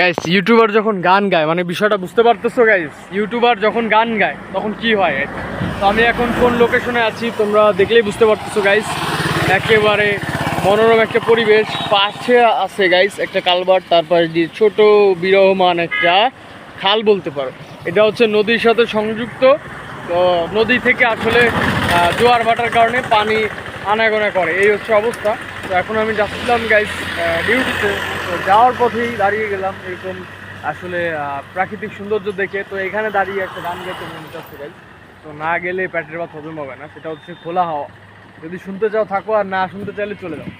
Guys YouTuber যখন গান গায় মানে বিষয়টা বুঝতে পারতেছো গাইস, ইউটিউবার যখন গান গায় তখন কি হয়। তো আমি এখন কোন লোকেশনে আছি তোমরা দেখলেই বুঝতে পারতেছো গাইস। একেবারে মনোরম একটা পরিবেশ, পাশে আছে গাইস একটা কালভার, তারপর দিয়ে ছোট বিরহমান একটা খাল বলতে পারো। এটা হচ্ছে নদীর সাথে সংযুক্ত। তো নদী থেকে আসলে জোয়ার ভাটার কারণে পানি আনাগোনা করে, এই হচ্ছে অবস্থা। তো এখন আমি যাচ্ছিলাম গাইস ডিউটিতে, তো যাওয়ার পথেই দাঁড়িয়ে গেলাম এরকম আসলে প্রাকৃতিক সৌন্দর্য দেখে। তো এখানে দাঁড়িয়ে একটা গান গাইতে মনে চাচ্ছে গাইস। তো না গেলে পেটের ভাত হজম হবে না, সেটা হচ্ছে খোলা হাওয়া। যদি শুনতে চাও থাকো, আর না শুনতে চাইলে চলে যাও।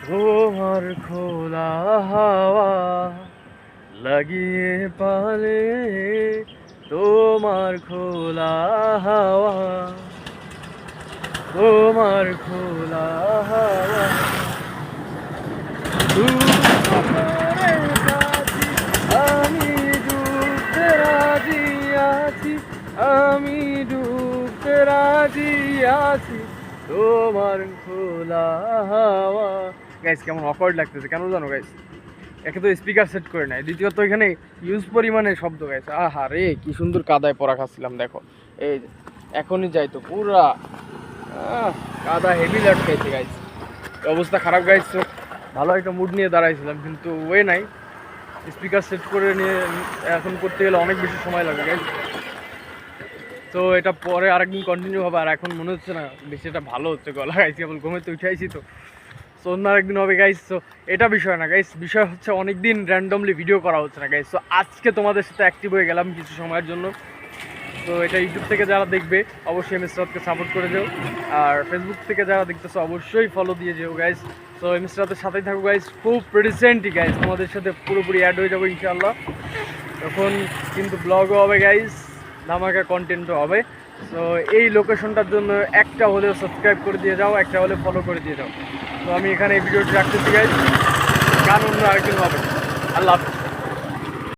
তোমার খোলা হাওয়া লাগিয়ে পালে, তোমার খোলা হাওয়া, তোমার খোলা হাওয়া, আমি ডুবতে রাজি আছি, আমি ডুবতে রাজি আছি, তোমার খোলা হাওয়া। গাইস কেমন অকওয়ার্ড লাগতেছে কেন জানো গাইস? একে তো স্পিকার সেট করে নাই, দ্বিতীয়ত এখানে ইউজ পরিমাণে শব্দ গাইছে। আহা রে কি সুন্দর কাদায় পড়া খাচ্ছিলাম দেখো। এই এখনই যাই তো পুরা কাদা হেভি লাট খাইছে গাইস, অবস্থা খারাপ গাইস। তো ভালো একটা মুড নিয়ে দাঁড়াইছিলাম কিন্তু ওয়ে নাই, স্পিকার সেট করে নিয়ে এখন করতে গেলে অনেক বেশি সময় লাগে গাইস। তো এটা পরে আরেকদিন কন্টিনিউ হবে। আর এখন মনে হচ্ছে না বেশি এটা ভালো হচ্ছে, গলা গাইছি কেবল ঘুমেতে উঠাইছি তো। সো অন্য আরেকদিন হবে গাইস। তো এটা বিষয় না গাইস, বিষয় হচ্ছে অনেকদিন র্যান্ডমলি ভিডিও করা হচ্ছে না গাইস। তো আজকে তোমাদের সাথে অ্যাক্টিভ হয়ে গেলাম কিছু সময়ের জন্য। তো এটা ইউটিউব থেকে যারা দেখবে অবশ্যই এমএসরাতকে সাপোর্ট করে যেও, আর ফেসবুক থেকে যারা দেখতেছো অবশ্যই ফলো দিয়ে যেও গাইস। তো এমএসরাতের সাথেই থাকো গাইস, খুব রিসেন্টলি গাইস তোমাদের সাথে পুরোপুরি অ্যাড হয়ে যাবো ইনশাআল্লাহ। তখন কিন্তু ব্লগও হবে গাইস, ধামাকা কন্টেন্টও হবে। তো এই লোকেশনটার জন্য একটা হলেও সাবস্ক্রাইব করে দিয়ে যাও, একটা হলে ফলো করে দিয়ে যাও। তো আমি এখানে এই ভিডিওটি রাখতেছি গাইস, গান অন্য আরেকদিন হবে। আল্লাহ হাফেজ।